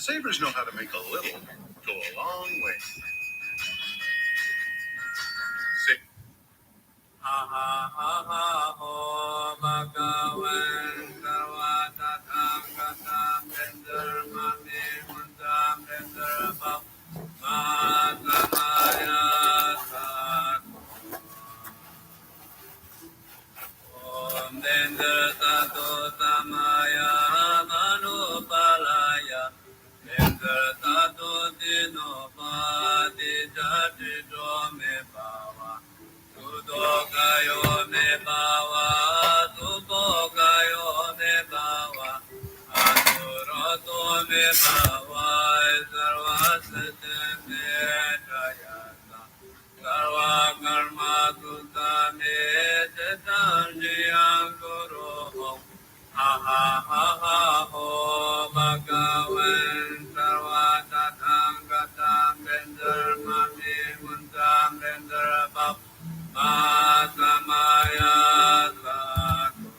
Savers know how to make a little go a long way. Say, ha ha ha ha ho bhagavan sarvata thangata bendarmani mundam bendarabhav matamaya sato om bendartato tamaya manupalaya bendartato dinopati jati me bhava Sudokayo me bhava, subokayo me bhava, anuroto me bhava, sarvasate me jayata, sarva karma sutta me chitanjiyam kuro ha ha ha ha ho bhagavan sarvata thangata bendarmani mundam bendarabhav Matamaya sato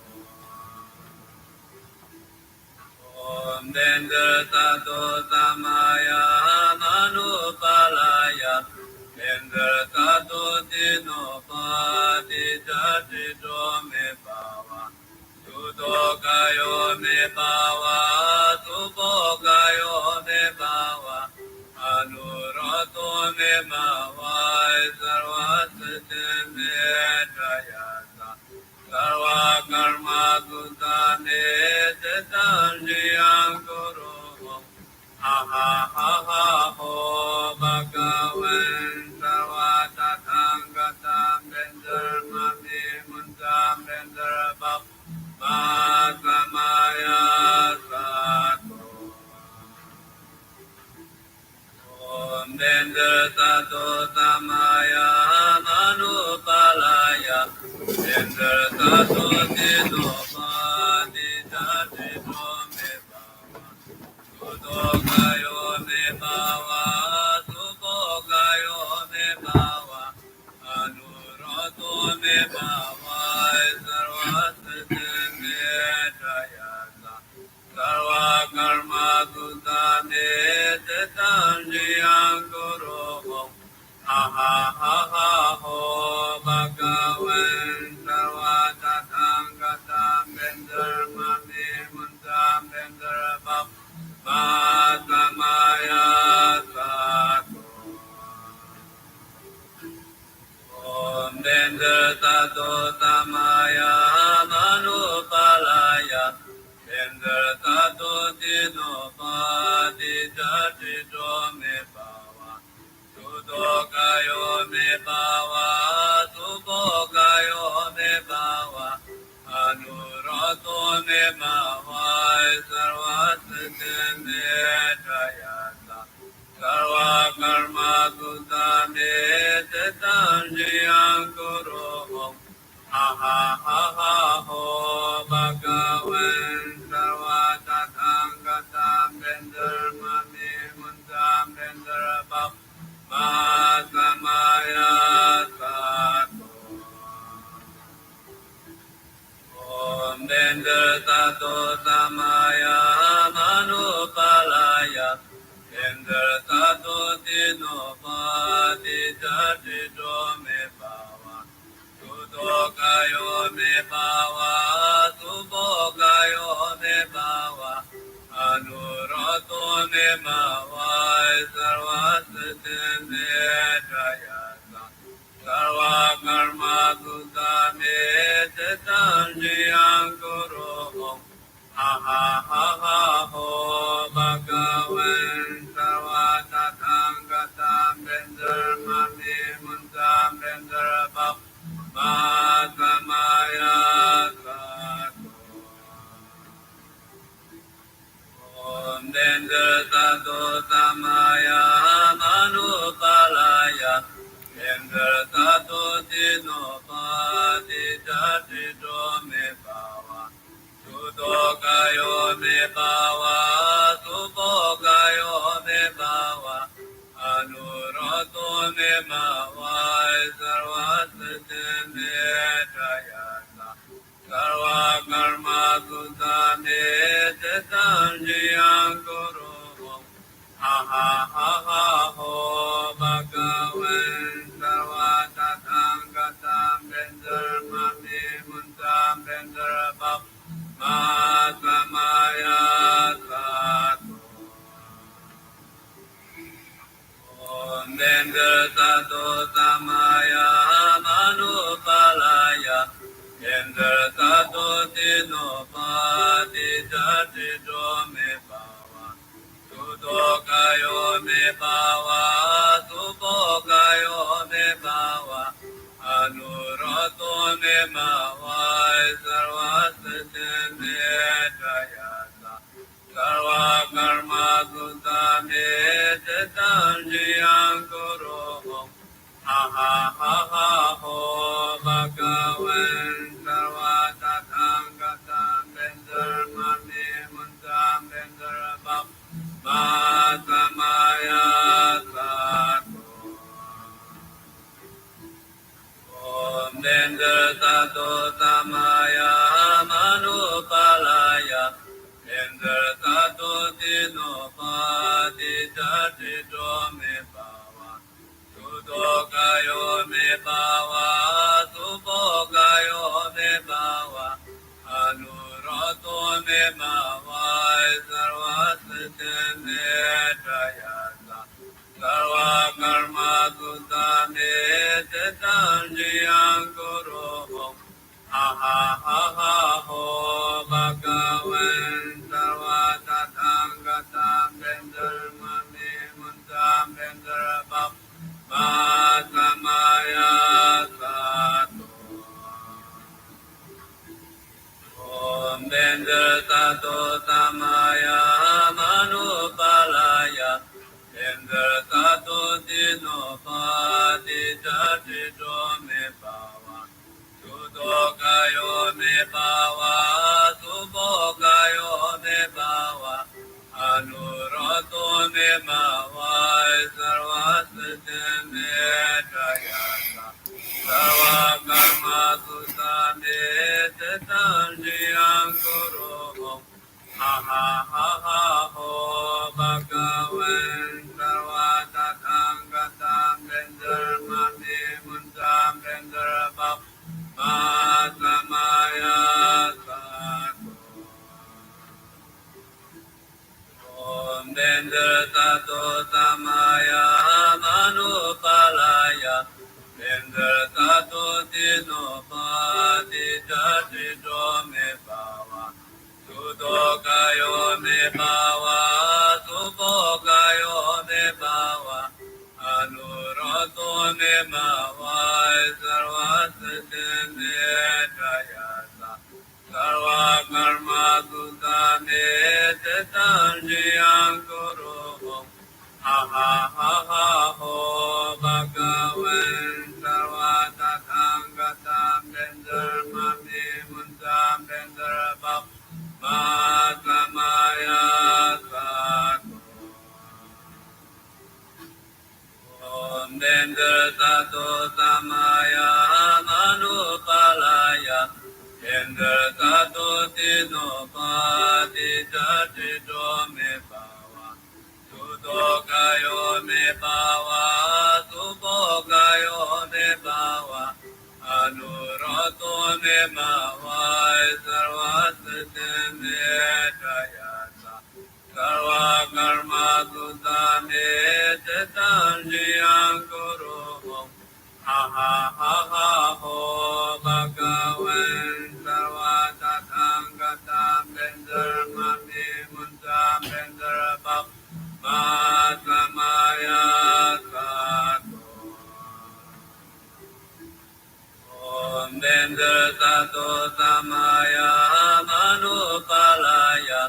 Om Bendartato tamaya manupalaya Bendartato dinopati jati me bhava Sudokayo me bhava Subokayo me bhava Anuroto me bhava sarvasate me jayata sarva karma sutta me chitanjiyam kuro ha ha ha ha ho bhagavan sarvata thangata bendarmani mundam bendarabhav matamaya sato Om Bendartato tamaya manupalaya Bendartato dinopati jati me bhava Sudokayo me bhava Subokayo me bhava Anuroto me bhava sarvasate me jayata Sarva karma sutta me chitanjiyam kuro ha ha ha ha ho bhagavan sarvata thangata bendarmani mundam bendarabhav matamaya sato om bendartato tamaya manupalaya Bendartato dinopati jati me bhava Sudokayo me bhava Subokayo me bhava Anuroto me bhava sarvasate me jayata sarva karma sutta me chitanjiyam kuro ha ha ha ha ho bhagavan sarvata thangata bendarmani mundam bendarabhav matamaya sato om bendartato tamaya manupalaya bendartato dinopati jati me bhava Sudokayo me bhava Subokayo me bhava Anuroto me bhava sarvasate me jayata sarva karma sutta me chitanjiyam kuro ha ha ha ha ho bhagavan sarvata thangata Indra Tato Samaya Manupalaya Indra Tato Tino Pati Jati Jo Me Bhava Tuto Kayo Me Bhava Tupo Kayo Me Bhava Anurato Me Bhava Sarvasate Me Jayata Sarva Karma Sutta Me Chitanjiyam Kuro Ha ha ha ha ho Bhagavan Sarva Tatham Gatam Bendar Mani Muntam Bendar Bab Masamaya Sato Om Bendar Sato Samaya Manupalaya Bendar Sato Tino Pati Jati Jo Me Bhava Tuto Kayo Me Bhava Tupo Kayo Me Bhava Anurato Me Bhava Sarvasate Me Jayata Sarva Karma Sutta Me Chitanjiyam Kuro Ha ha ha ha ho Bhagavan Sarva Tatham Gatam Bendar Mani Muntam Bendar Bab Masamaya Sato Om Bendar Sato Samaya Manupalaya Bendar Sato Tino Pati Jati Jo Me Bhava Tuto Kayo Me Bhava Tupo Kayo Me Bhava Anurato Me Bhava Sarvasate Me Jayata Sarva Karma Sutta Me Chitanjiyam Kuro Ha ha ha ha ho Bhagavan Sarva Tatham Gatam Bendar Mani Muntam Bendar Bab Masamaya Sato Om Bendar Sato Samaya Manupalaya Bendar Sato Tino Pati Jati Jo Me Bhava Tuto Kayo Me Bhava Tupo Kayo Me Bhava Anurato Me Bhava Sarvasate Me Jayata Sarva Karma Sutta Me Chitanjiyam Kuro Ha ha ha ha ho Bhagavan Sarva Tatham Gatam Bendar Mani Muntam Bendar Bab Masamaya Sato Om Bendar Sato Samaya Manupalaya Bendar Sato Tino Pati Jati Jo Me Bhava Tuto Kayo Me Bhava Tupo Kayo Me Bhava Anurato Me Bhava Sarvasate Me Jayata Sarva Karma Sutta Me Chitanjiyam Kuro Ha ha ha ha ho Bhagavan Sarva Tatham Gatam Bendar Mani Muntam Bendar Bab Masamaya Sato Om Bendar Sato Samaya Manupalaya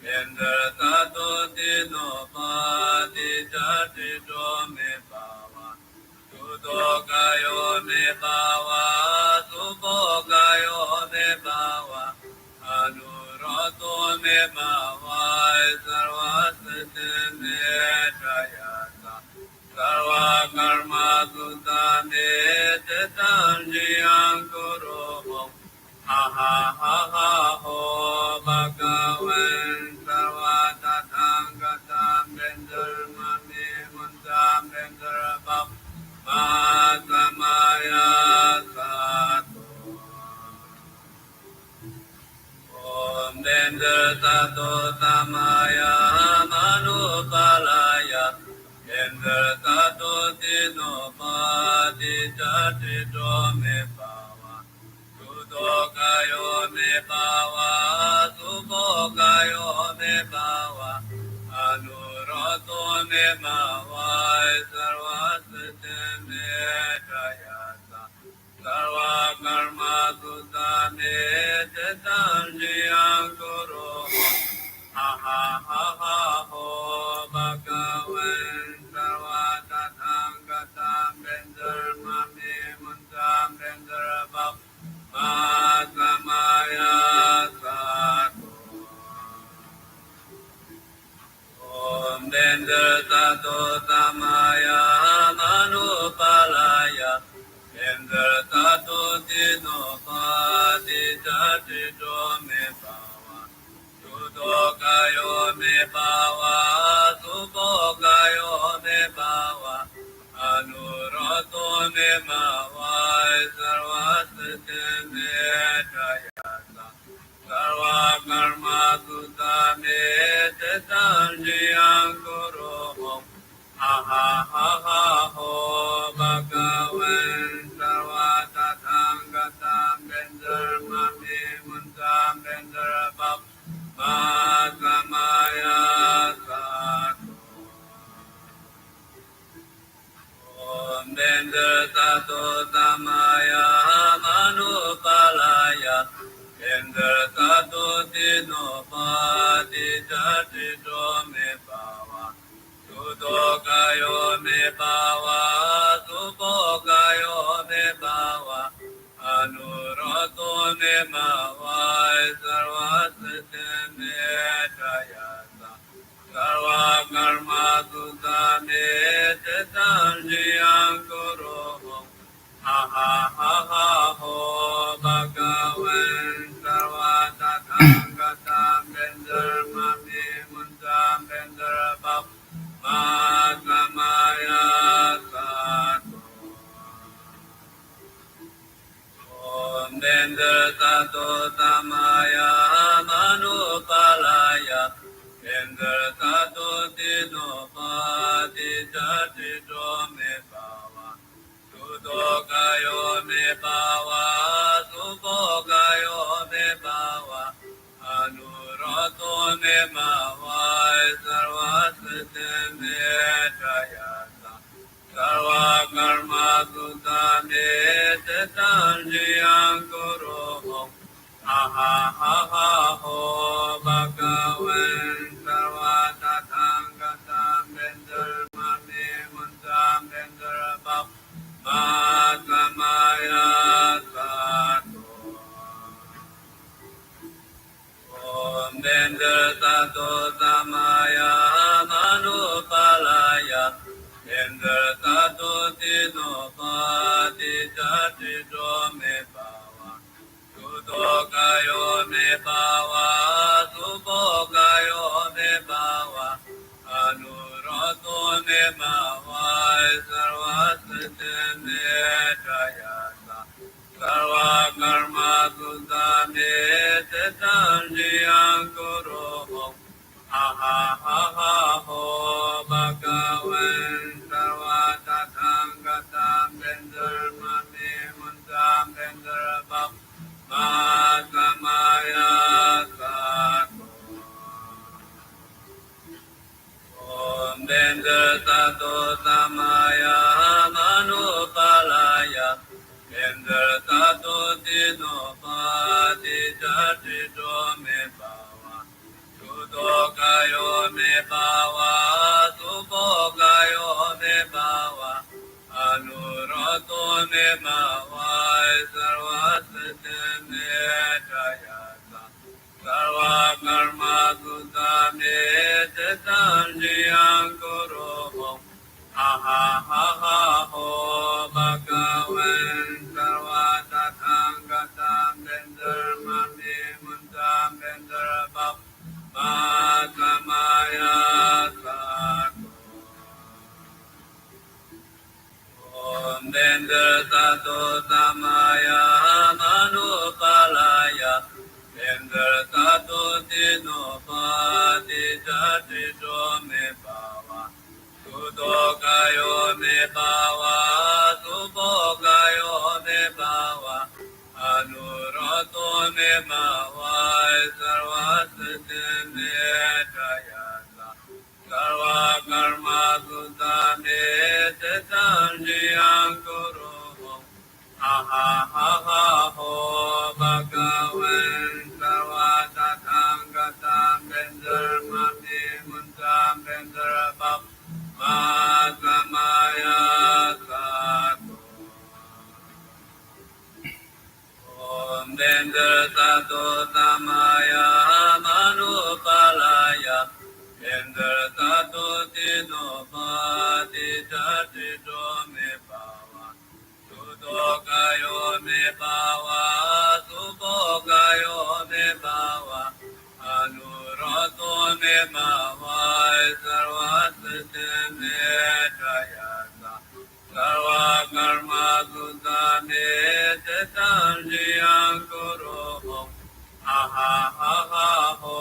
Bendar Sato Tino Pati Jati Jo Me Bhava Tuto Kayo Me Bhava Tupo Kayo Me Bhava Anurato Me Bhava Sarvasate Me Jayata Sarva Karma Sutta Me Chitanjiyam Kuro Ha ha ha ha ho Bhagavan Sarva Tatham Gatam Bendar Mani Muntam Bendar Bab Masamaya Sato Om Bendar Sato Samaya Manupalaya Bendar Sato Ti no pa di cha ti do me pa wa tu do ka yo me pa wa tu bo ka yo me pa wa anu ro to me ma wa sarva sate me kaya sa sarva karma sutta me tetan jiyang kuro ha ha ha ha ho bhagavan sarva tathang gatam bendar mami muntam bendar bhav ma samaya sato om bendar tato tamaya manupalaya bendar tato dino pati jati do me bhava tudo kayo me bhava tubo kayo me bhava anuroto me bhava sarva sate me jayasa sarva karma sutta me tetan jiyang kuro ha ha ha ha ho bhagavan sarva tathang gatam bendar mami muntam bendar bhav ma samaya sato om bendar tato tamaya manupalaya bendar tato dino pati jati do me bhava tudo kayo me bhava tubo kayo me bhava anuroto me bhava sarva sate me jayasa sarva karma sutta me tetan jiyang kuro ha ha ha ha ho bhagavan sarva tathang gatam bendar mami muntam bendar bhav ma samaya sato om bendar tato tamaya manupalaya bendar tato dino pati jati do me bhava tudo kayo me bhava tubo kayo me bhava anuroto me bhava sarva sate me jayasa sarva karma sutta me tetan jiyang kuro ha ha ha ha ho bhagavan sarva tathang gatam bendar mami muntam bendar bhav ma samaya sato om bendar tato tamaya manupalaya bendar tato dino pati jati do me bhava tudo kayo me bhava tubo kayo me bhava anuroto me bhava sarva sate me jayasa sarva karma sutta me tetan jiyang kuro ha ha ha ha ho bhagavan sarva tathang gatam bendar mami muntam bendar bhav ma samaya sato om bendar tato tamaya manupalaya bendar tato dino pati jati do me bhava tudo kayo me bhava tubo kayo me bhava anuroto me bhava sarva sate me jayasa sarva karma sutta me tetan jiyang kuro ha ha ha ha ho bhagavan sarva tathang gatam bendar mami muntam bendar bhav ma samaya sato om bendar tato tamaya manupalaya bendar tato dino pati jati do me bhava tudo kayo me bhava Tanjiyang Kuru Ha ha ha ha ho Bhagavan Sarvatatham Gatam Bendar Mati Muntam Bendar Bab Masamaya Sato Om Bendar Sato Samaya Manupalaya Bendar Sato Tino Pati Chati Dome Bhava Sudokayo Me Bhava Subokayo Me Bhava Anurato Me Bhava Sarvasate Me Jayasa Sarva Karma Sutta Me Tanjiyang Kuru Ha ha ha ha ho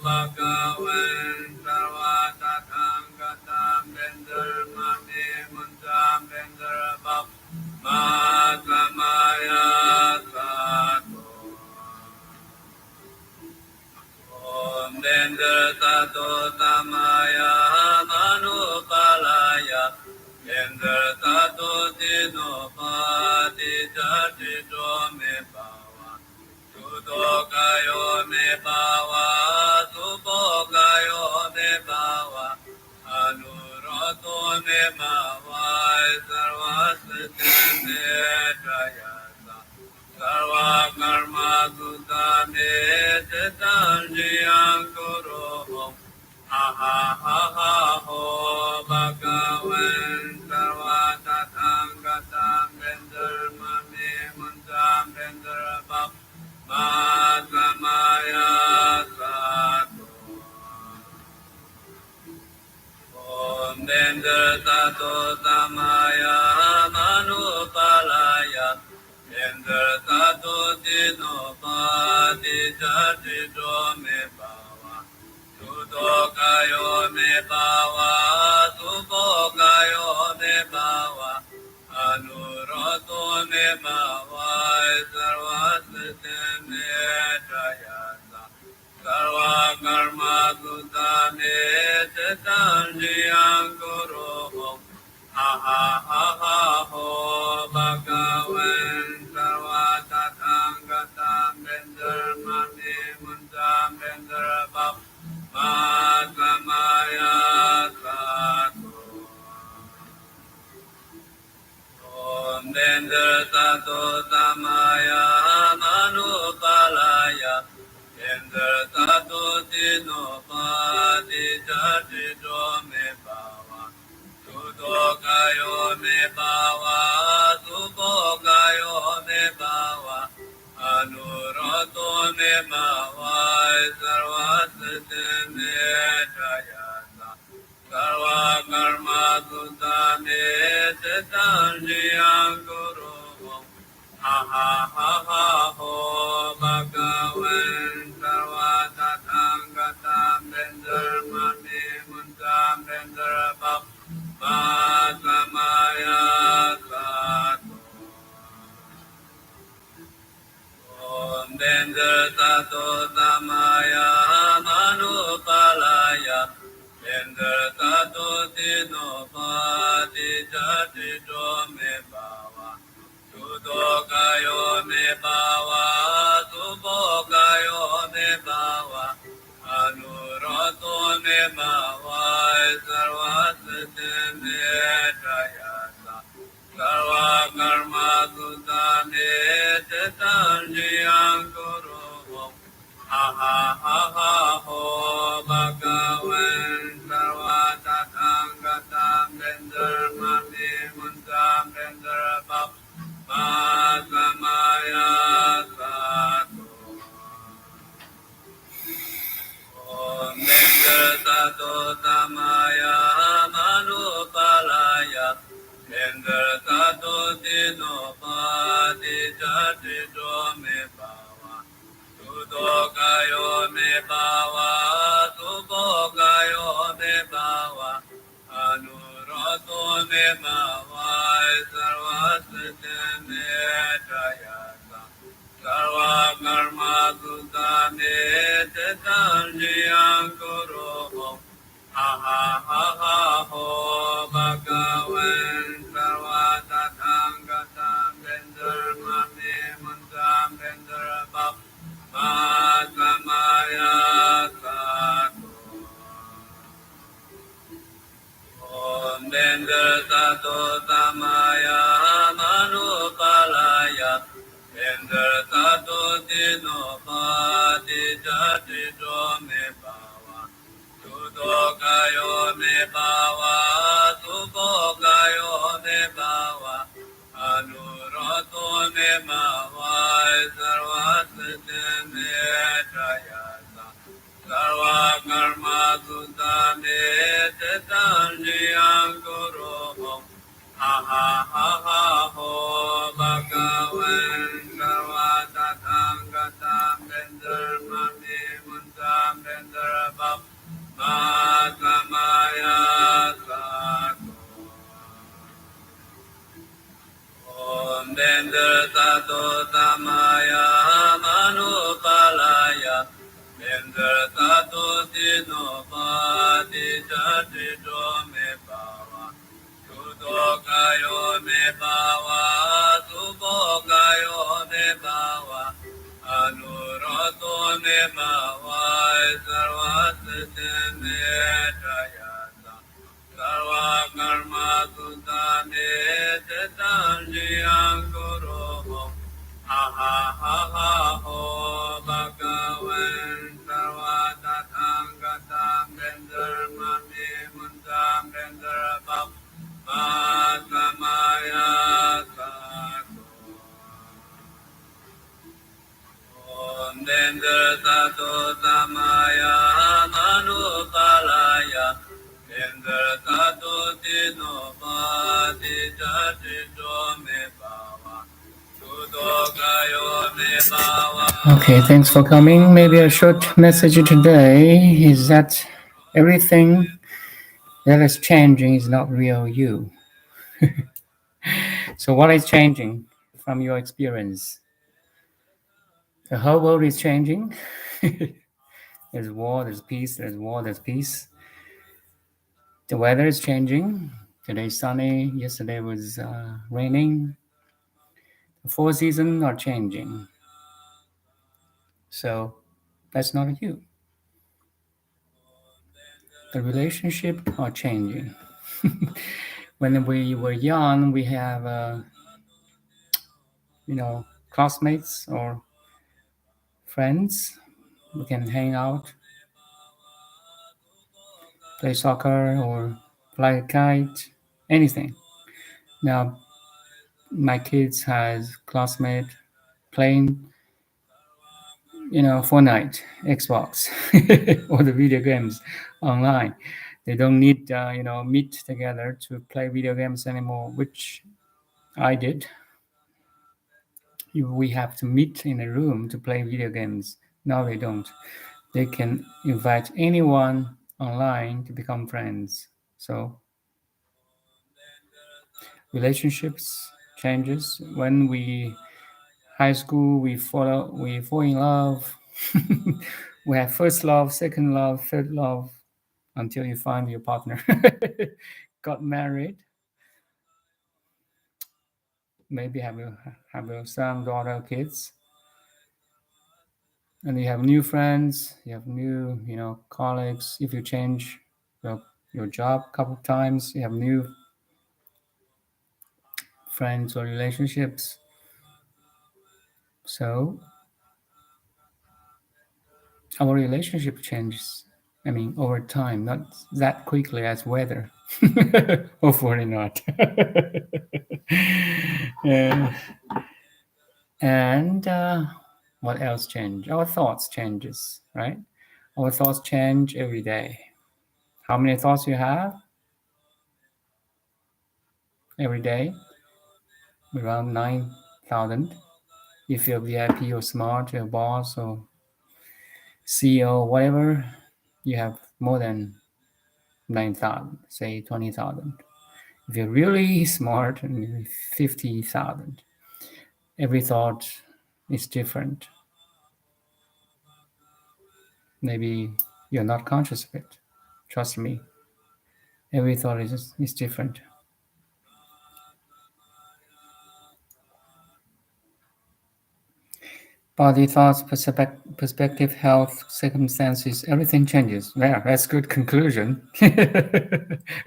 Bhagavan Sarvatatham Gatam Bendar Mati Muntam Bendar Bab Masamaya Sato Om Bendar Sato Samaya Manupalaya Bendar Sato Tino Pati Chati Dome Bhava Sudokayo Me Bhava Subokayo Me Bhava Anurato Me Bhava Sarvasate Me Jayasa Sarva Karma Sutta Me Tanjiyang Kuru Ha ha ha ha ho Bhagavan Sarvatatham Gatam Bendar Mati Muntam Bendar Bab Masamaya Sato Om Bendar Sato Samaya Manupalaya Bendar Sato Tino Pati Chati Dome Bhava Sudokayo Me Bhava Subokayo Me Bhava Anurato Me Bhava Sarvasate Me Jayasa Sarva Karma Sutta Me Tanjiyang Kuru Ha ha ha ha ho Bhagavan Sarvatatham Gatam Bendar Mati Muntam Bendar Bab Masamaya Sato Om Bendar Sato Samaya Manupalaya Bendar Sato Tino Pati Chati Dome Bhava Sudokayo Me Bhava Subokayo Me Bhava Anurato Me Bhava Sarvasate Me Jayasa Sarva Karma Sutta Me Tanjiyang Kuru Ha ha ha ha ho Bhagavan Sarvatatham Gatam Bendar Mati Muntam Bendar Bab Masamaya Sato Om Bendar Sato Samaya Manupalaya Bendar Sato Tino Pati Chati Dome Bhava Sudokayo Me Bhava Subokayo Me Bhava Anurato Me Bhava Sarvasate Me Jayasa Sarva Karma Sutta Me Tanjiyang Kuru Ha ha ha ha ho Bhagavan Sarvatatham Gatam Bendar Mati Muntam Bendar Bab Masamaya Sato Om Bendar Sato Samaya Manupalaya Bendar Sato Tino Pati Chati Dome Bhava Sudokayo Me Bhava Subokayo Me Bhava Anurato Me Bhava Sarvasate Me Jayasa Sarva Karma Sutta Me Tanjiyang Kuru Ha ha ha ha ho Bhagavan wen sarvata tangatam bender mami muntam bender bab masamaya sato Om bender sato tamaya manupalaya bender sato dino pati jati do me bawa Tudo kayo me bawa, tubo kayo me bawa, anuroto me bawa, sarvasate me jayasa, sarva karma sutta me tetanji ankuro ha ha ha ha ho bhagavan sarva tathagatam bender mami muntam bender bab Masamaya Sato Om Bender Sato Samaya Manupalaya Bender Sato Sinopati Jati Me Bhava Tudo Kayo Me Bhava Tubo Kayo Me Bhava Anuroto Me Bhava Sarvasate Me Jayata Sarva Karma Sutta Me Tetanji Ankuro Ha ha ha ha ho Bhagavan Sarva Tathagatam Bender Mami Muntam Bender Bab Masamaya Sato Om Bender Sato Samaya Manupalaya Bender Sato Dino Pati Jati Do Me Bhava Tudo Kayo Me Bhava Okay, thanks for coming. Maybe a short message today is that everything that is changing is not real you. So, what is changing from your experience? The whole world is changing. There's war, there's peace, there's war, there's peace. The weather is changing. Today is sunny, yesterday was raining. The four seasons are changing. So, that's not you. The relationship are changing. When we were young, we have, classmates or friends. We can hang out, play soccer, or fly a kite, anything. Now, my kids has classmate playing, Fortnite, Xbox, or the video games online. They don't need, meet together to play video games anymore, which I did. We have to meet in a room to play video games. Now they don't. They can invite anyone online to become friends. So relationships changes. When we high school, we fall in love. We have first love, second love, third love, until you find your partner. Got married, maybe have a son, daughter, kids, and you have new friends, you have new, colleagues. If you change your job a couple of times, you have new friends or relationships. So our relationship changes. I mean, over time, not that quickly as weather. Hopefully not. Yeah. And what else change? Our thoughts changes, right? Our thoughts change every day. How many thoughts you have every day? Around 9,000. If you're VIP or smart, or boss or CEO, whatever, you have more than 9,000, say 20,000. If you're really smart, 50,000. Every thought is different. Maybe you're not conscious of it. Trust me. Every thought is different. Body, thoughts, perspective, health, circumstances, everything changes. Yeah, that's good conclusion.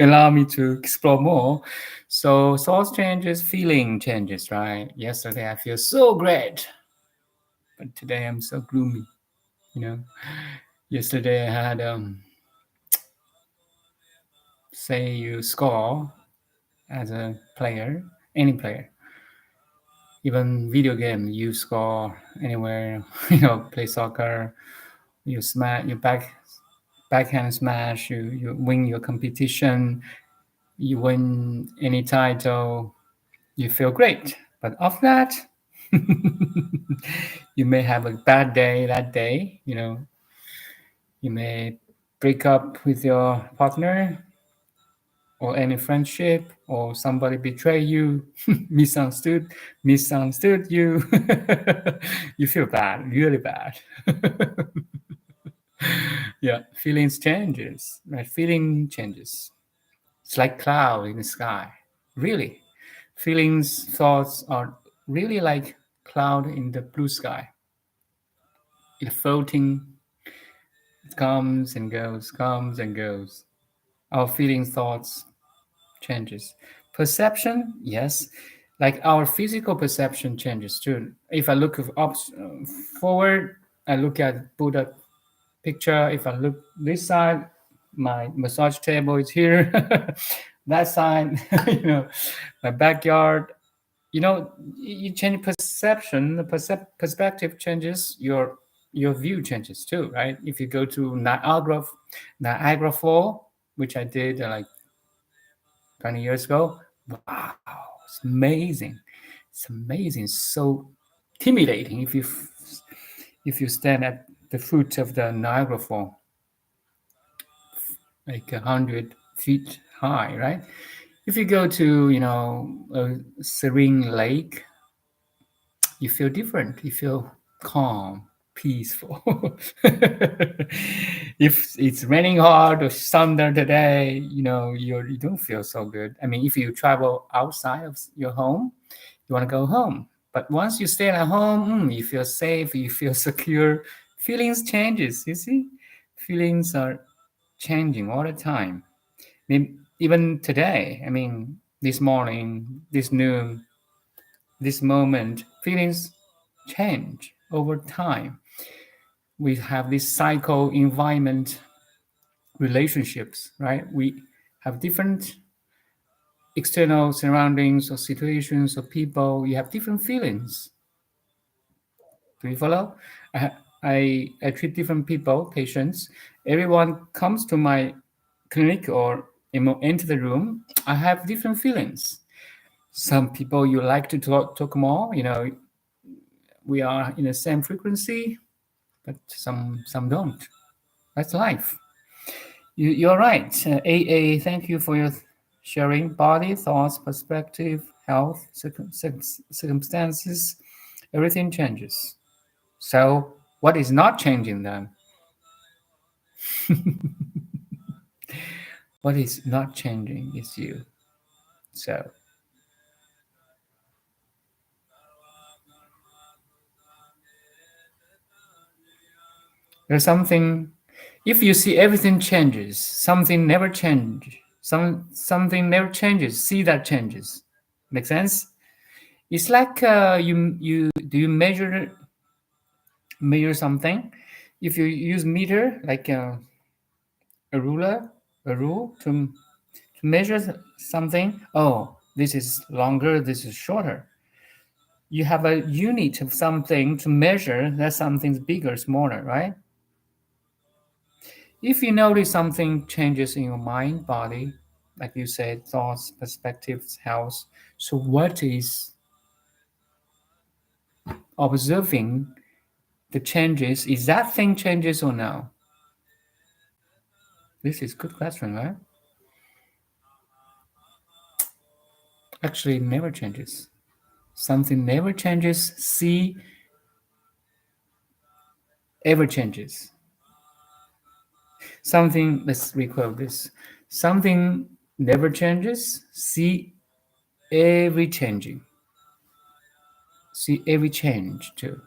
Allow me to explore more. So thoughts changes, feeling changes, right? Yesterday I feel so great, but today I'm so gloomy. You know, yesterday I had say you score as a player, any player, even video game, you score anywhere. Play soccer, you smash, you backhand smash, you win your competition, you win any title, you feel great. But after that, you may have a bad day that day. You may break up with your partner or any friendship, or somebody betray you, misunderstood you. You feel bad, really bad. Yeah, feelings changes, right? Feeling changes. It's like cloud in the sky. Really, feelings, thoughts are really like cloud in the blue sky. It's floating, it comes and goes, comes and goes. Our feelings, thoughts changes. Perception, yes, like our physical perception changes too. If I look forward, I look at Buddha picture. If I look this side, my massage table is here. That side, my backyard. You change perception. The perspective changes. Your view changes too, right? If you go to Niagara Fall, which I did like 20 years ago, wow, it's amazing. It's amazing. So intimidating if you stand at the foot of the Niagara Fall, like 100 feet high, right? If you go to a serene lake, you feel different. You feel calm, peaceful. If it's raining hard or thunder today, you don't feel so good. I mean, if you travel outside of your home, you want to go home. But once you stay at home, you feel safe, you feel secure. Feelings changes, you see? Feelings are changing all the time. Even today, I mean, this morning, this noon, this moment, feelings change over time. We have this cycle environment relationships, right? We have different external surroundings or situations or people. You have different feelings. Do you follow? I treat different people, patients. Everyone comes to my clinic or enter the room. I have different feelings. Some people you like to talk more. We are in the same frequency, but some don't. That's life. You're right. AA, thank you for your sharing. Body, thoughts, perspective, health, circumstances, everything changes. So what is not changing then? What is not changing is you. So there's something. If you see everything changes, something never changes. Something never changes. See that changes. Make sense? It's like you measure something. If you use meter like a ruler, a rule to measure something. Oh, this is longer. This is shorter. You have a unit of something to measure that something's bigger, smaller, right? If you notice something changes in your mind, body, like you said, thoughts, perspectives, health. So what is observing the changes? Is that thing changes or no? This is a good question, right? Actually, it never changes. Something never changes. See ever changes. Something, let's recall this. Something never changes. See every changing. See every change too.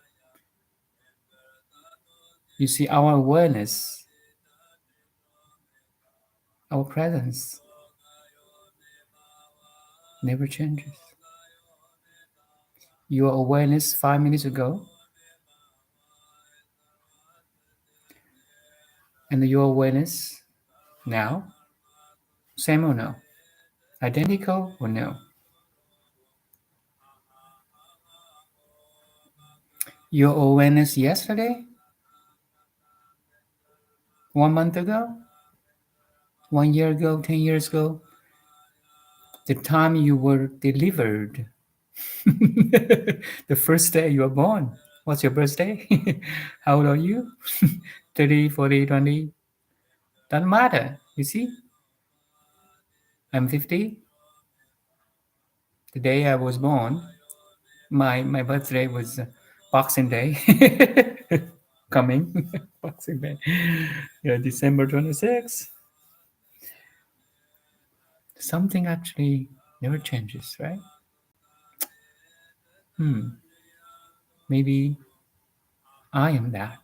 You see, our awareness, our presence never changes. Your awareness 5 minutes ago and your awareness now, same or no? Identical or no? Your awareness yesterday, 1 month ago, 1 year ago, 10 years ago, the time you were delivered, the first day you were born. What's your birthday? How old are you? 30, 40, 20? Doesn't matter. You see, I'm 50. The day I was born, my birthday was Boxing Day. Coming. Boxing Day. Yeah, December 26th. Something actually never changes, right? Maybe I am that.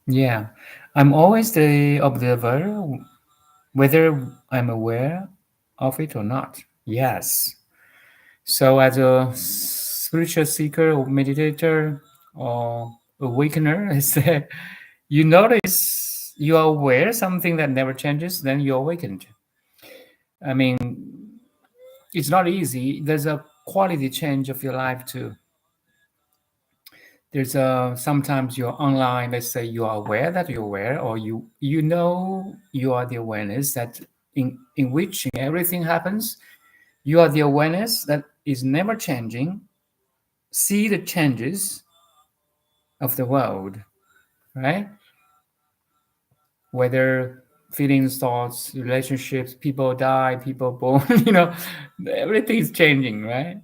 Yeah, I'm always the observer, whether I'm aware of it or not. Yes. So, as a spiritual seeker or meditator or awakener, I said, you notice you are aware something that never changes, then you're awakened. I mean, it's not easy. There's a quality change of your life too. There's a sometimes you're online. Let's say you are aware that you're aware, or you know you are the awareness that in which everything happens. You are the awareness that is never changing. See the changes of the world, right? Whether feelings, thoughts, relationships, people die, people born, everything is changing, right?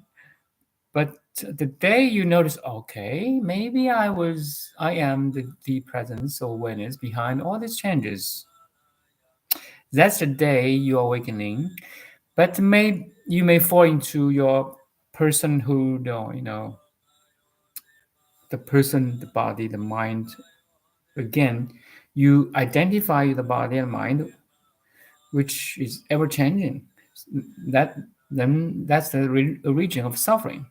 But the day you notice, okay, maybe I am the presence or awareness behind all these changes. That's the day you're awakening. But you may fall into your personhood, or the person, the body, the mind. Again, you identify the body and mind, which is ever changing. That then that's the origin of suffering.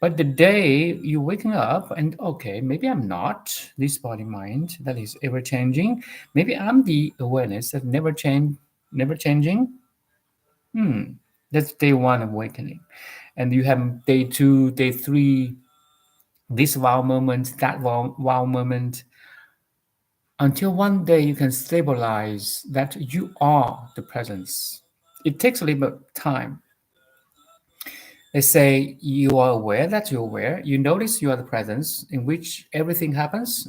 But the day you're waking up and okay, maybe I'm not this body mind that is ever changing. Maybe I'm the awareness that never changing. That's day one awakening. And you have day two, day three, this wow moment, that wow moment, until one day you can stabilize that you are the presence. It takes a little bit of time. Let's say you are aware that you're aware, you notice you are the presence in which everything happens.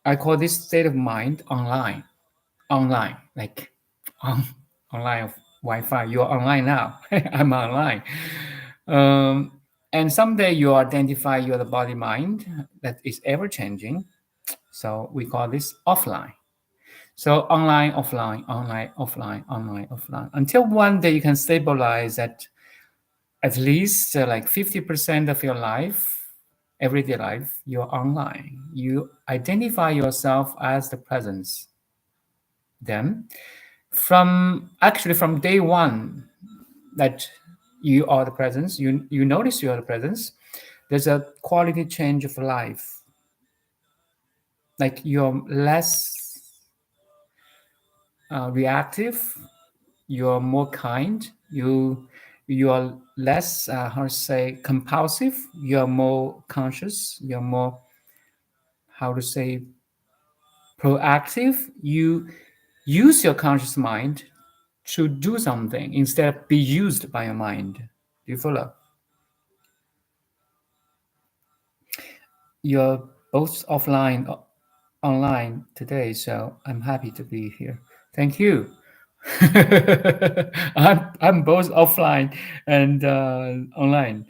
I call this state of mind online. Online, like on, online of Wi-Fi. You're online now. I'm online. And someday you identify you're the body mind that is ever changing. So we call this offline. So online, offline, online, offline, online, offline. Until one day you can stabilize that at least like 50% of your life, everyday life, you're online. You identify yourself as the presence. Then from day one that you are the presence, you notice you are the presence, there's a quality change of life. Like you're less reactive, you're more kind, you are less how to say compulsive, you're more conscious, you're more how to say proactive. You use your conscious mind to do something instead of be used by your mind. Do you follow? You're both offline online today, so I'm happy to be here. Thank you. I'm both offline and online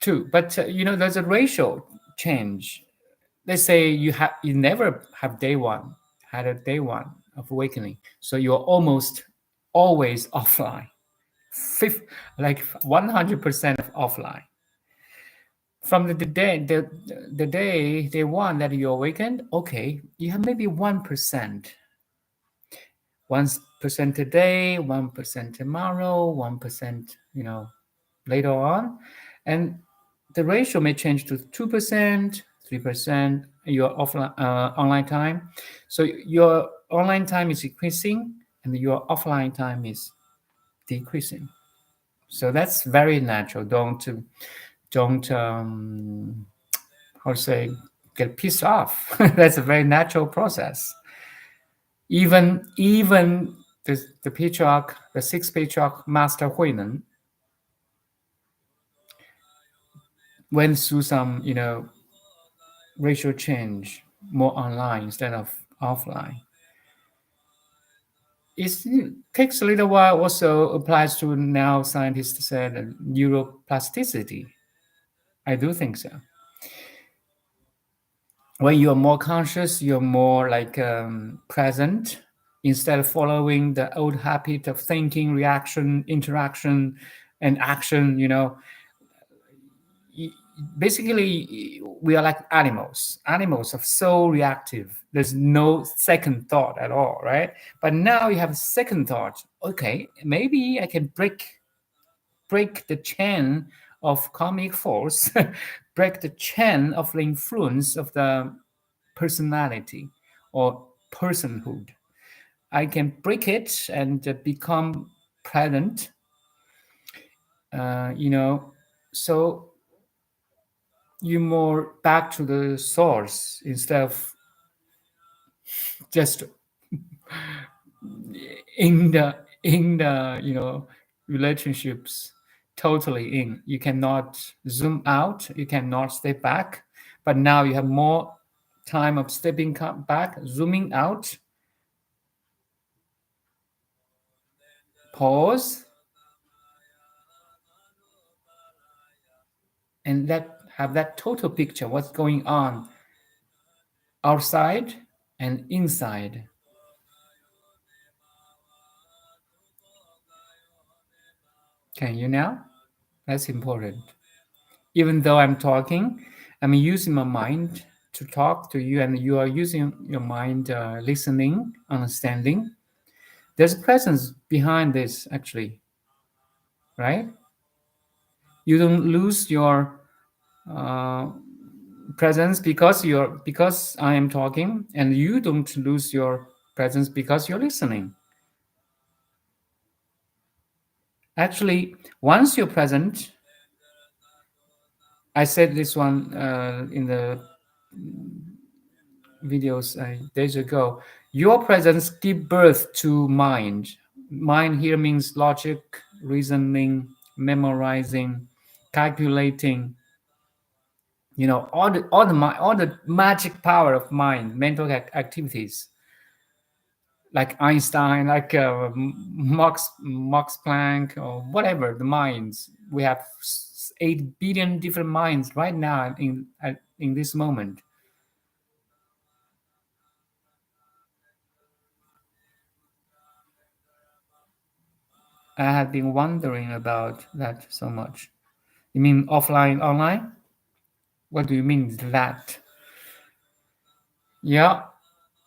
too. But there's a ratio change. Let's say you never have day one, had a day one of awakening, so you're almost always offline. like 100% of offline. From the day one that you awakened, okay, you have maybe 1%. 1% today, 1% tomorrow, 1%, later on. And the ratio may change to 2%, 3%, your offline online time. So your online time is increasing and your offline time is decreasing. So that's very natural. Don't how to say, get pissed off. That's a very natural process. Even the patriarch, the sixth patriarch, Master Huinan, went through some, racial change, more online instead of offline. It takes a little while. Also applies to now scientists said neuroplasticity. I do think so. When you're more conscious, you're more like present instead of following the old habit of thinking, reaction, interaction, and action. Basically, we are like animals. Animals are so reactive. There's no second thought at all, right? But now you have a second thought. Okay, maybe I can break the chain of karmic force, break the chain of the influence of the personality or personhood. I can break it and become present. So you're more back to the source instead of just in the relationships totally in. You cannot zoom out, you cannot step back, but now you have more time of stepping back, zooming out, pause, and have that total picture, what's going on outside and inside. Can you now? That's important. Even though I'm talking, I'm using my mind to talk to you, and you are using your mind, listening, understanding. There's a presence behind this, actually, right? You don't lose your presence because I am talking, and you don't lose your presence because you're listening. Actually, once you're present, I said this one in the videos days ago. Your presence give birth to mind. Mind here means logic, reasoning, memorizing, calculating. All the magic power of mind, mental activities, like Einstein, like Max Planck, or whatever the minds. We have 8 billion different minds right now in this moment. I have been wondering about that so much. You mean offline, online? What do you mean that? Yeah,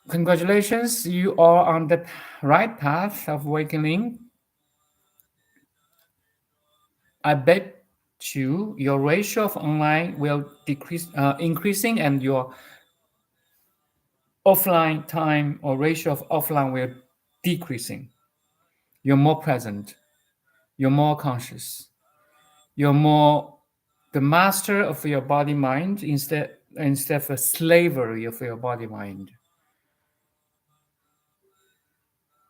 congratulations. You are on the right path of awakening. I bet your ratio of online will increasing, and your offline time or ratio of offline will decreasing. You're more present. You're more conscious. You're more the master of your body mind instead of a slavery of your body mind.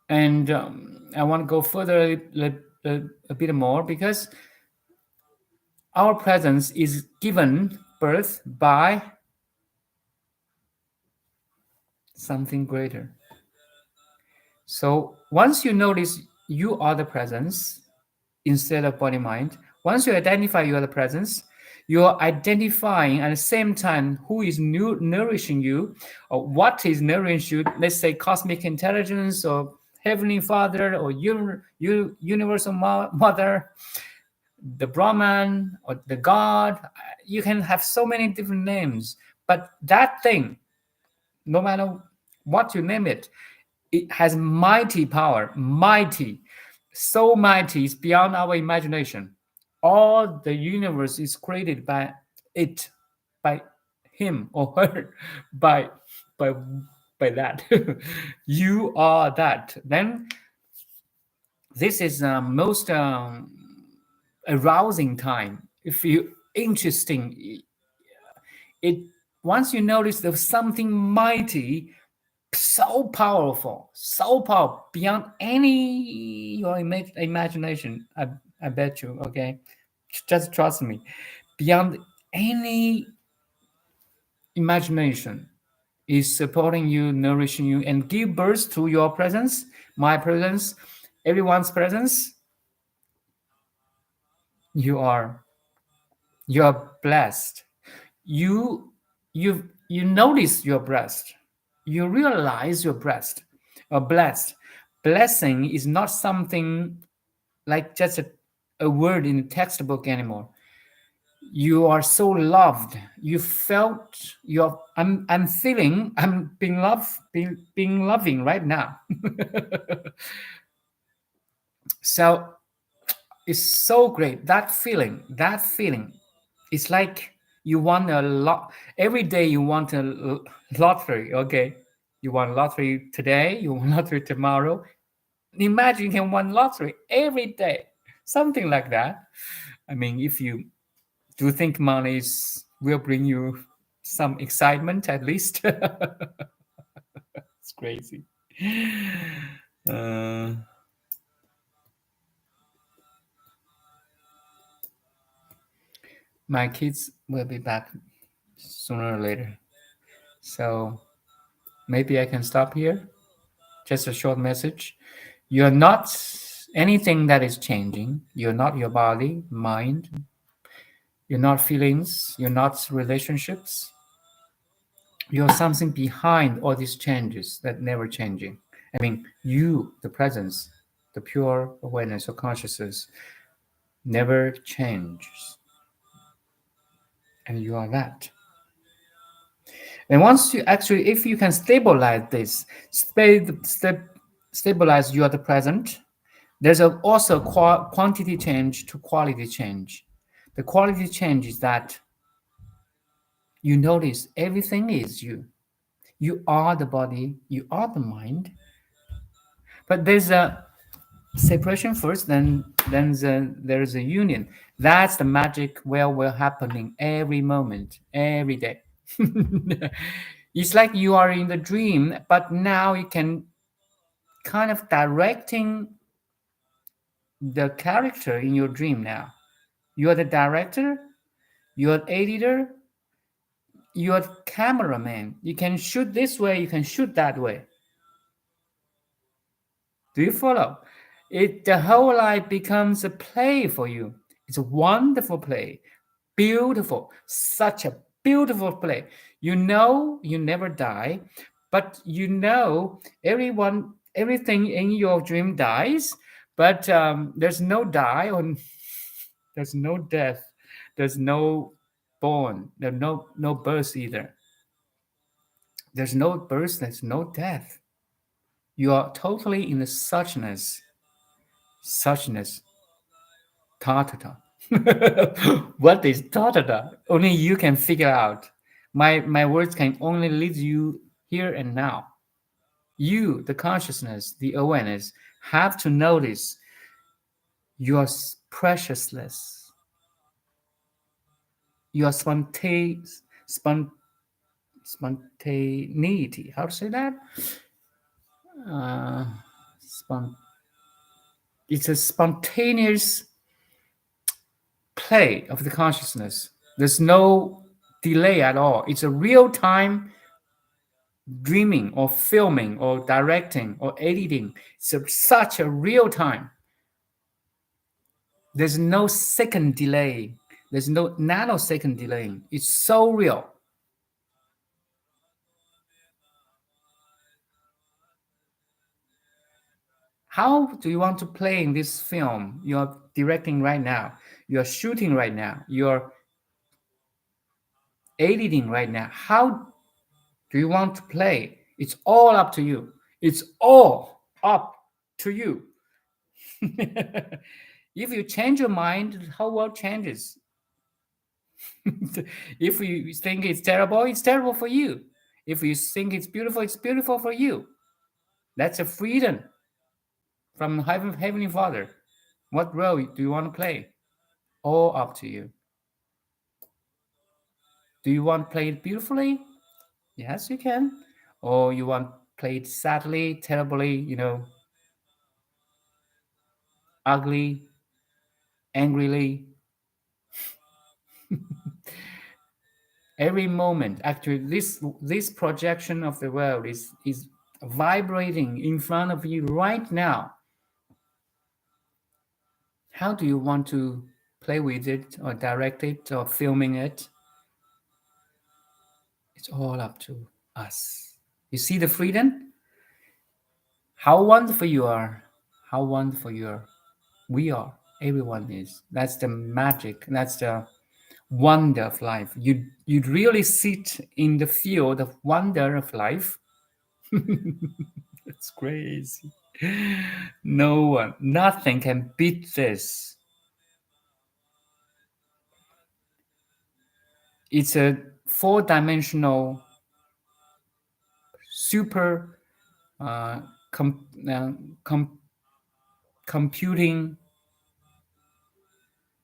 And I want to go further a bit more, because our presence is given birth by something greater. So once you notice you are the presence instead of body mind, once you identify you are the presence, you're identifying at the same time who is nourishing you, or what is nourishing you. Let's say cosmic intelligence or Heavenly Father or Universal Mother, the Brahman or the God. You can have so many different names, but that thing, no matter what you name it, it has mighty power, mighty, so mighty, it's beyond our imagination. All the universe is created by it, by him or her, by by by that. You are that. Then this is most arousing time. If you interesting, it once you notice there's something mighty, so powerful, so powerful beyond any your imagination. I bet you. Okay, just trust me. Beyond any imagination is supporting you, nourishing you, and give birth to your presence, my presence, everyone's presence. You are blessed. You notice your breast. You realize your breast are blessed. Blessing is not something like just a word in a textbook anymore. You are so loved. You felt your I'm feeling I'm being loving right now. So it's so great. That feeling. It's like you won a lot every day. You want a lottery. Okay, you won lottery today. You won lottery tomorrow. Imagine you can win lottery every day, something like that. I mean, if you do think money will bring you some excitement, at least. It's crazy. Uh, my kids will be back sooner or later, so maybe I can stop here. Just a short message. You're not anything that is changing. You're not your body, mind. You're not feelings. You're not relationships. You're something behind all these changes that never changing. I mean, you, the presence, the pure awareness or consciousness never changes. And you are that. And once you actually, if you can stabilize this, stabilize you are the present, there's also quantity change to quality change. The quality change is that you notice everything is you. You are the body, you are the mind. But there's a separation first, then there's a union. That's the magic where will happening every moment, every day. It's like you are in the dream, but now you can kind of directing the character in your dream now. You are the director, you are the editor, you are the cameraman. You can shoot this way, you can shoot that way. Do you follow? The whole life becomes a play for you. It's a wonderful play. Beautiful. Such a beautiful play. You know you never die, but you know everything in your dream dies, but there's no die or there's no death. There's no born. There's no birth either. There's no birth, there's no death. You are totally in the suchness, ta-ta-ta. What is ta-ta-ta? Only you can figure out. My words can only lead you here and now. You, the consciousness, the awareness, have to notice your preciousness, your spontaneity. How to say that? Uh, it's a spontaneous play of the consciousness. There's no delay at all. It's a real time dreaming or filming or directing or editing. It's such a real time. There's no second delay. There's no nanosecond delay. It's so real. How do you want to play in this film you're directing right now? You're shooting right now. You're editing right now. How do you want to play? It's all up to you. It's all up to you. If you change your mind, the whole world changes. If you think it's terrible for you. If you think it's beautiful for you. That's a freedom from Heavenly Father. What role do you want to play? All up to you. Do you want to play it beautifully? Yes, you can. Or you want to play it sadly, terribly, ugly, angrily. Every moment, actually, this projection of the world is vibrating in front of you right now. How do you want to play with it or direct it or filming it? It's all up to us. You see the freedom? How wonderful you are. How wonderful you are. We are. Everyone is. That's the magic. That's the wonder of life. You'd really sit in the field of wonder of life. It's crazy. No one, nothing can beat this. It's a four-dimensional super uh, com- uh, com- computing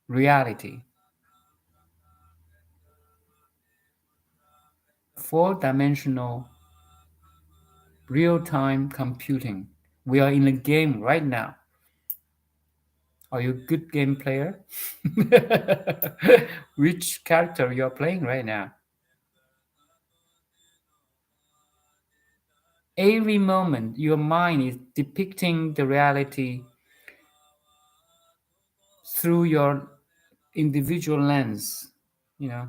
reality. Four-dimensional real-time computing. We are in a game right now. Are you a good game player? Which character you're playing right now? Every moment, your mind is depicting the reality through your individual lens, you know.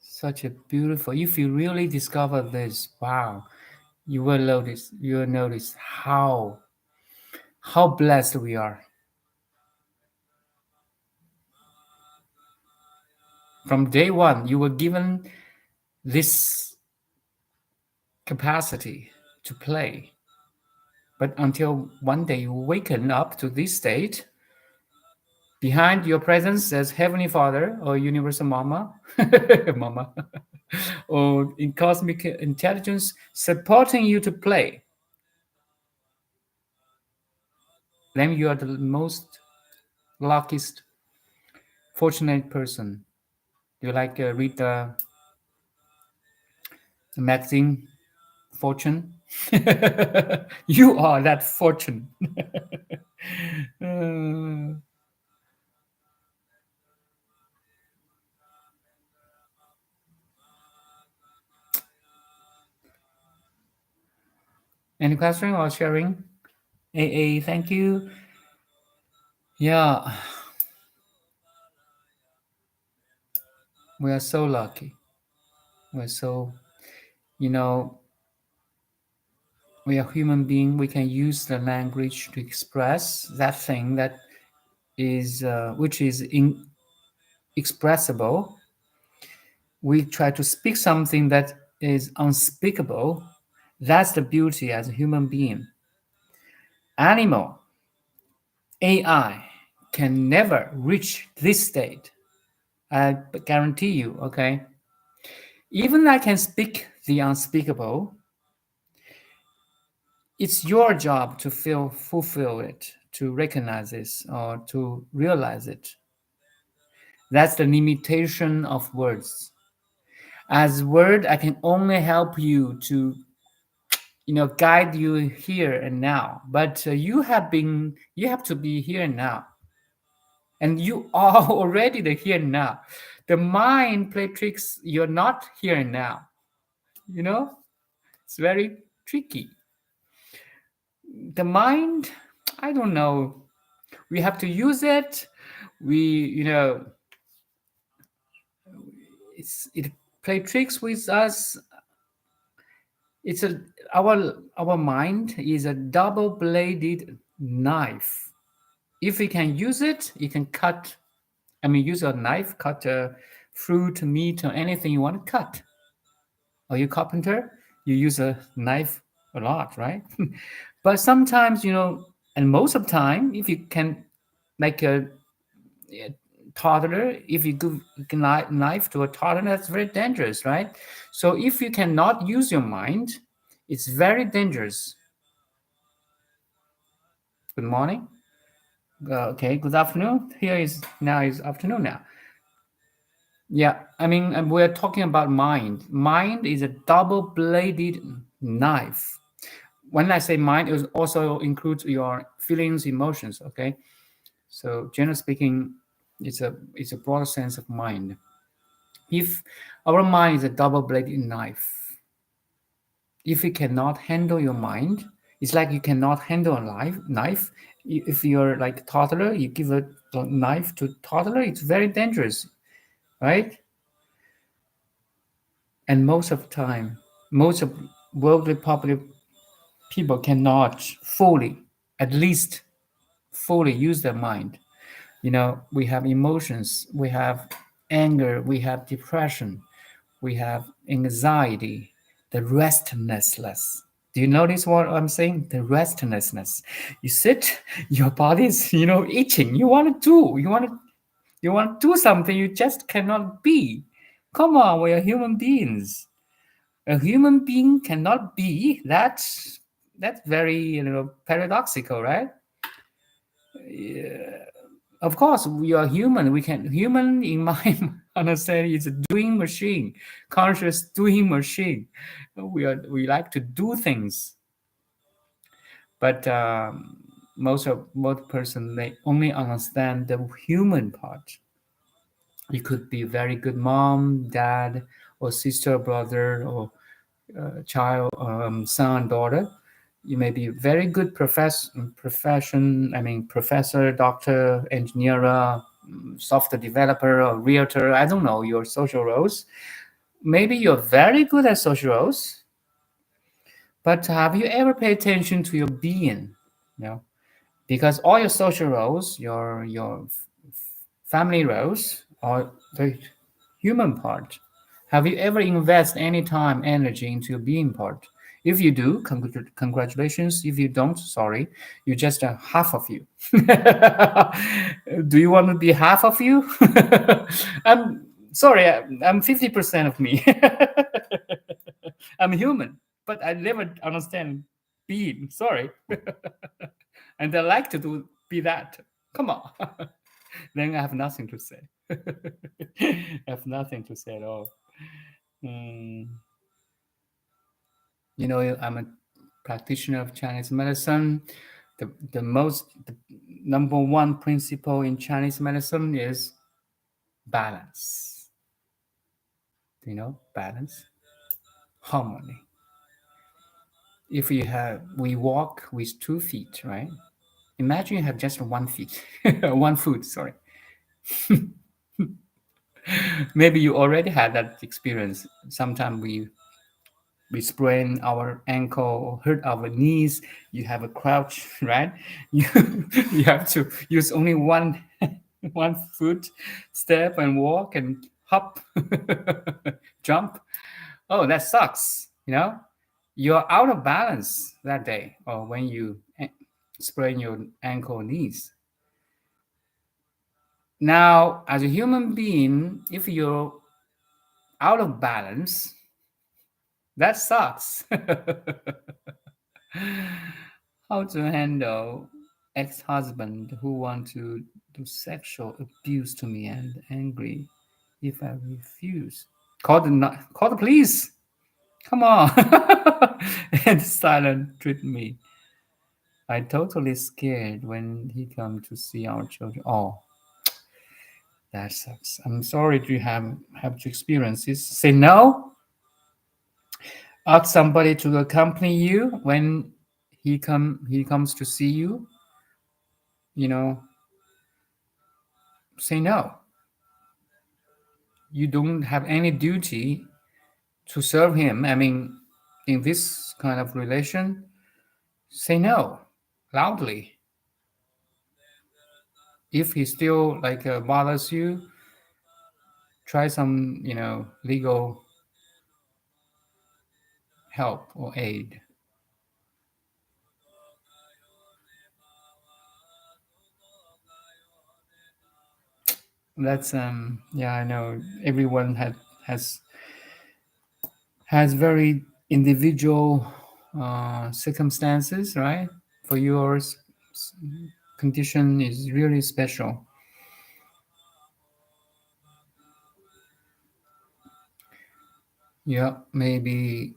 Such a beautiful. If you really discover this, wow, you will notice how blessed we are. From day one, you were given this capacity to play. But until one day you waken up to this state, behind your presence as Heavenly Father or Universal Mama, Mama, or in cosmic intelligence supporting you to play, then you are the most luckiest, fortunate person. You like read the magazine Fortune? You are that fortune. Uh, any question or sharing? AA, thank you. Yeah, we are so lucky. We're so, you know, we are human being. We can use the language to express that thing that is, which is inexpressible. We try to speak something that is unspeakable. That's the beauty as a human being. Animal, AI can never reach this state. I guarantee you, okay? Even I can speak the unspeakable. It's your job to fulfill it, to recognize this, or to realize it. That's the limitation of words. As word, I can only help you to, guide you here and now. But you have to be here and now, and you are already the here and now. The mind play tricks. You're not here and now. You know, it's very tricky. The mind, I don't know. We have to use it. We, it play tricks with us. It's a our mind is a double-bladed knife. If we can use it, you can cut. I mean, use a knife, cut fruit, meat, or anything you want to cut. Are you carpenter? You use a knife a lot, right? But sometimes, and most of the time, if you can, like a toddler, if you give a knife to a toddler, that's very dangerous, right? So if you cannot use your mind, it's very dangerous. Good morning. Okay, good afternoon. Here is now is afternoon now. Yeah, I mean, and we're talking about mind. Mind is a double-bladed knife. When I say mind, it also includes your feelings, emotions. Okay, so generally speaking, it's a broader sense of mind. If our mind is a double-bladed knife, if you cannot handle your mind, it's like you cannot handle a knife. If you're like a toddler, you give a knife to toddler, it's very dangerous, right? And most of the time, most of worldly popular people cannot fully, at least fully use their mind. We have emotions, we have anger, we have depression, we have anxiety, the restlessness. Do you notice what I'm saying? The restlessness. You sit, your body's, itching. You want to do something you just cannot be. Come on, we are human beings. A human being cannot be. That's very paradoxical, right? Yeah. Of course, we are human. We can human in my understanding is a doing machine, conscious doing machine. We like to do things, but most person they only understand the human part. You could be a very good mom, dad, or sister, brother, or child, son, daughter. You may be very good profession. I mean, professor, doctor, engineer, software developer, or realtor. I don't know your social roles. Maybe you're very good at social roles, but have you ever paid attention to your being? Because all your social roles, your family roles, are the human part. Have you ever invested any time, energy into your being part? If you do, congratulations. If you don't, sorry, you're just a half of you. Do you want to be half of you? I'm sorry, I'm 50% of me. I'm human, but I never understand being. Sorry. And I like to be that. Come on. Then I have nothing to say. I have nothing to say at all. Mm, I'm a practitioner of Chinese medicine. The number one principle in Chinese medicine is balance. Balance, harmony. If we walk with 2 feet, right? Imagine you have just 1 feet, 1 foot. Sorry. Maybe you already had that experience. Sometimes we sprain our ankle or hurt our knees. You have a crouch, right? You you have to use only one foot, step and walk and hop, jump. Oh, that sucks. You're out of balance that day, or when you sprain your ankle or knees. Now, as a human being, if you're out of balance, that sucks. How to handle ex-husband who want to do sexual abuse to me and angry if I refuse? Call the police. Come on. And silent treat me. I totally scared when he come to see our children. Oh, that sucks. I'm sorry to have to experience this. Say no. Ask somebody to accompany you when he comes to see you. Say no. you don't have any duty to serve him, I mean, in this kind of relation, say no loudly. If he still like bothers you, try some, legal help or aid. That's yeah, I know everyone has very individual circumstances, right? For yours, condition is really special. Yeah, maybe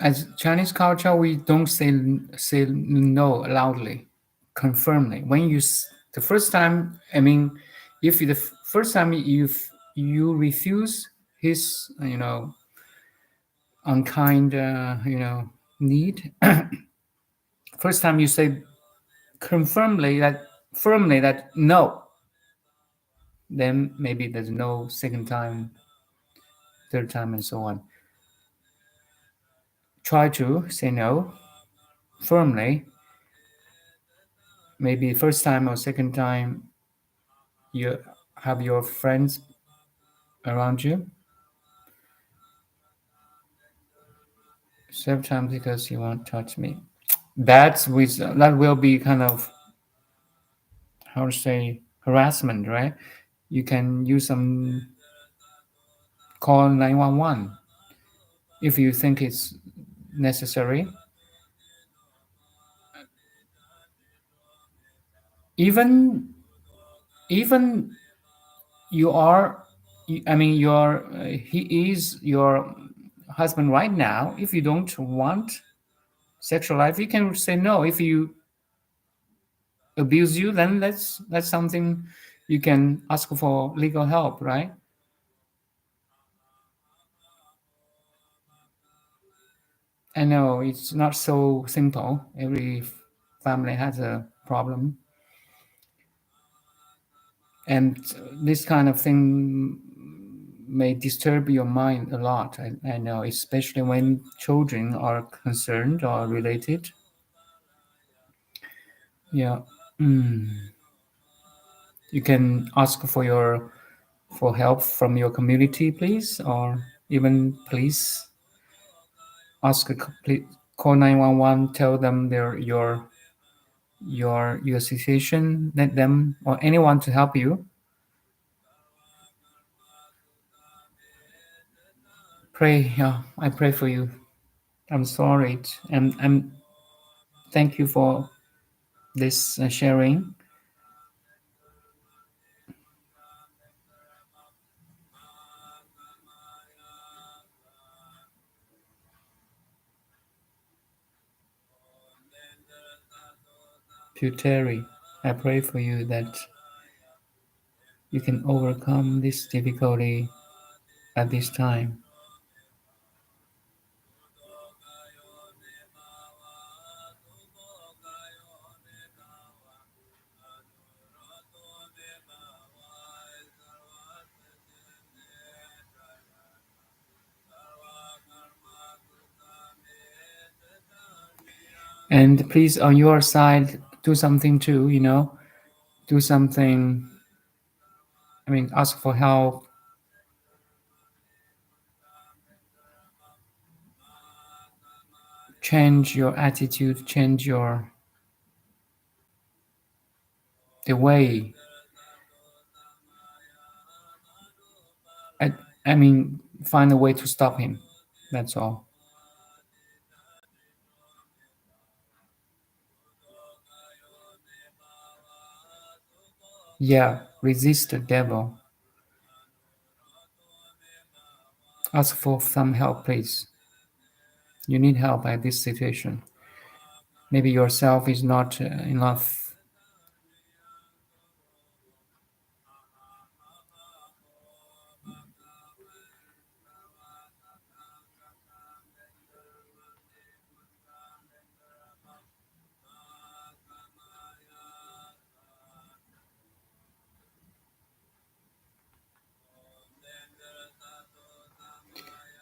as Chinese culture, we don't say no loudly, confirmly. When the first time, I mean, if the first time you refuse his, unkind, need, first time you say firmly that no, then maybe there's no second time, third time, and so on. Try to say no firmly. Maybe first time or second time you have your friends around you. Third time because you won't touch me. That will be kind of, how to say, harassment, right? You can use some, call 911 if you think it's necessary. Even even you are, I mean, he is your husband right now. If you don't want sexual life, you can say no. If you abuse you, then that's something you can ask for legal help, right? I know it's not so simple. Every family has a problem, and this kind of thing may disturb your mind a lot. I know, especially when children are concerned or related. Yeah. Mm. You can ask for help from your community, please, or even please ask a complete, call 911, tell them your situation, let them or anyone to help you. Pray. Yeah, I pray for you. I'm sorry, and thank you for this sharing. To Terry, I pray for you that you can overcome this difficulty at this time. And please, on your side, do something too, do something. I mean, ask for help, change your attitude, change the way. I, I mean, find a way to stop him. That's all. Yeah, resist the devil. Ask for some help, please. You need help at this situation. Maybe yourself is not enough.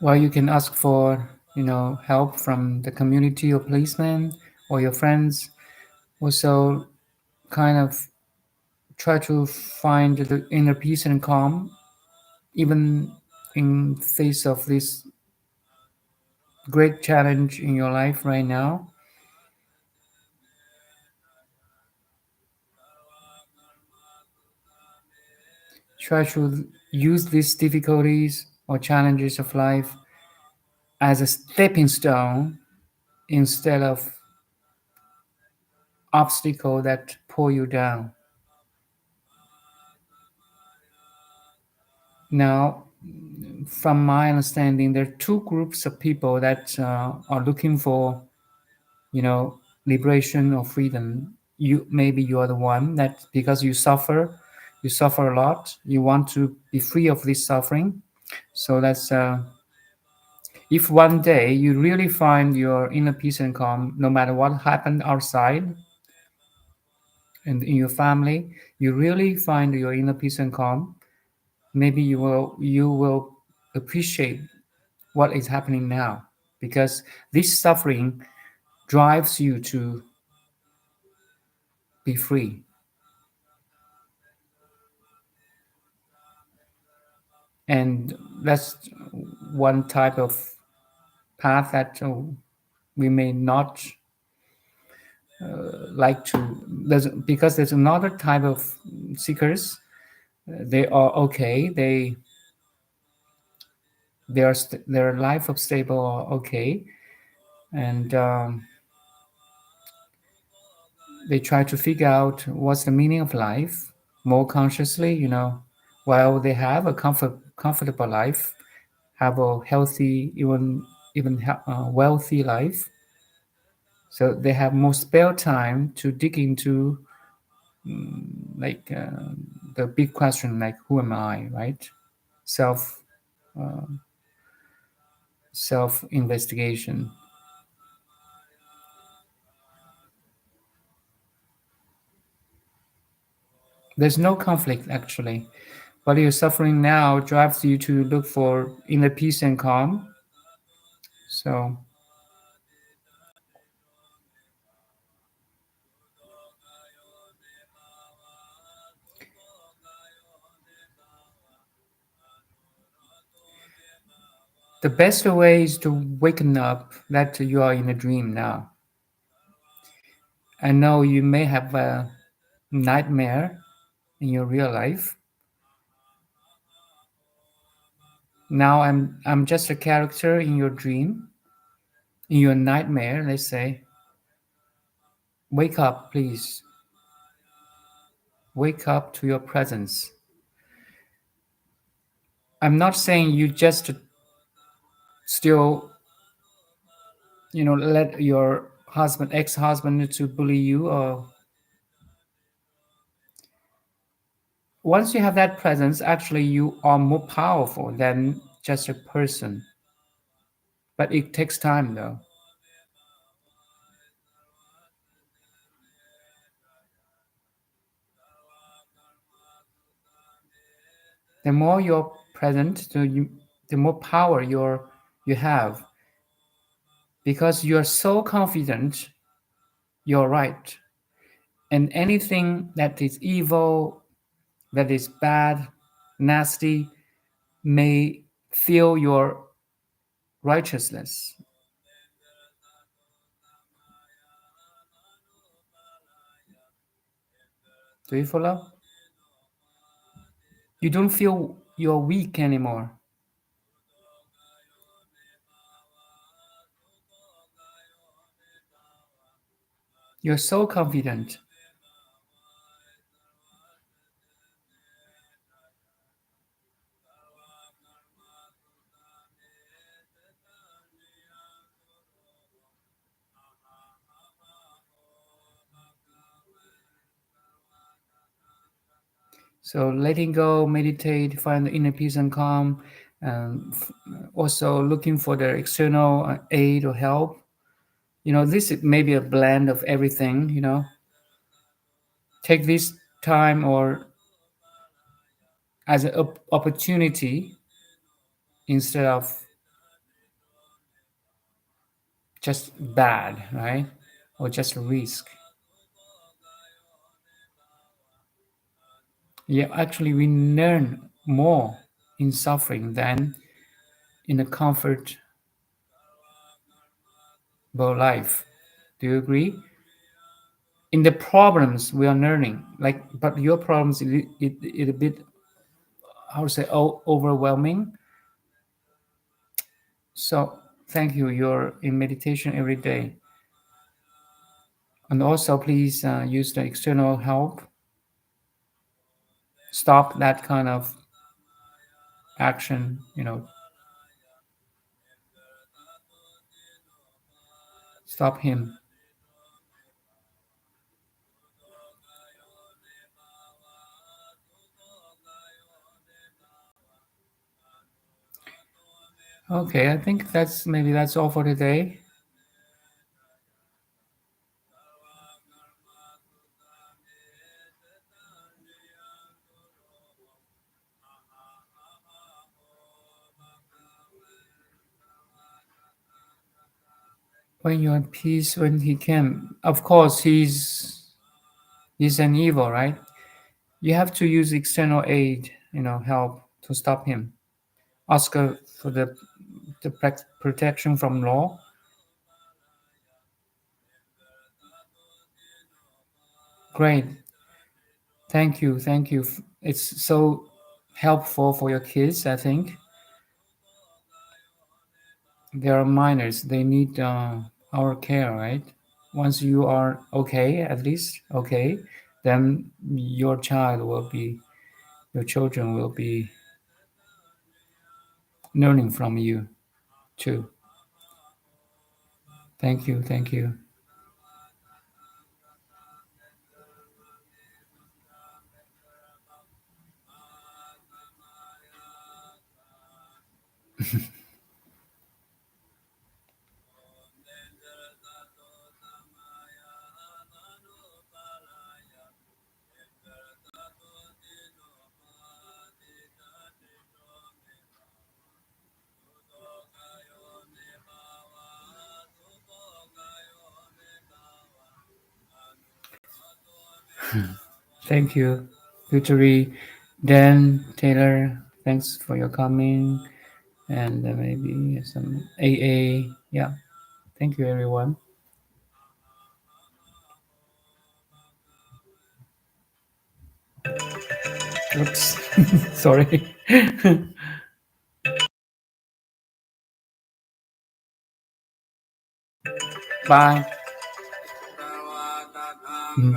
Well, you can ask for, help from the community or policeman or your friends. Also, kind of try to find the inner peace and calm, even in face of this great challenge in your life right now. Try to use these difficulties or challenges of life as a stepping stone instead of obstacle that pull you down. Now, from my understanding, there are two groups of people that are looking for, liberation or freedom. You are the one that because you suffer a lot. You want to be free of this suffering. So that's if one day you really find your inner peace and calm, no matter what happened outside and in your family, you really find your inner peace and calm. Maybe you will appreciate what is happening now because this suffering drives you to be free. And that's one type of path that we may not like to because there's another type of seekers. They are okay, their life of stable are okay, and they try to figure out what's the meaning of life more consciously, while they have a comfortable life, have a healthy, even wealthy life. So they have more spare time to dig into, like the big question, like who am I, right? Self self investigation. There's no conflict actually. What you're suffering now drives you to look for inner peace and calm. So the best way is to waken up that you are in a dream now. I know you may have a nightmare in your real life. Now I'm just a character in your dream, in your nightmare, let's say. Wake up, please. Wake up to your presence. I'm not saying you just still, let your ex-husband to bully you, or once you have that presence, actually you are more powerful than just a person. But it takes time though. The more you're present, the more power you have because you're so confident you're right. And anything that is evil, that is bad, nasty, may feel your righteousness. Do you follow? You don't feel you're weak anymore. You're so confident. So letting go, meditate, find the inner peace and calm, and also looking for the external aid or help. This may be a blend of everything. Take this time or as an opportunity instead of just bad, right? Or just risk. Yeah, actually, we learn more in suffering than in a comfortable life. Do you agree? In the problems we are learning, like, but your problems it a bit, how to say, overwhelming. So thank you. You're in meditation every day, and also please use the external help. Stop that kind of action. Stop him. Okay, I think that's all for today. When you're at peace, when he came, of course he's an evil, right? You have to use external aid, help to stop him. Ask for the protection from law. Great. Thank you. It's so helpful for your kids, I think. They are minors. They need our care, right? Once you are okay, at least okay, then your children will be learning from you too. Thank you. Thank you, Futuri, Dan, Taylor. Thanks for your coming, and maybe some AA. Yeah, thank you, everyone. Oops, sorry. Bye. Mm.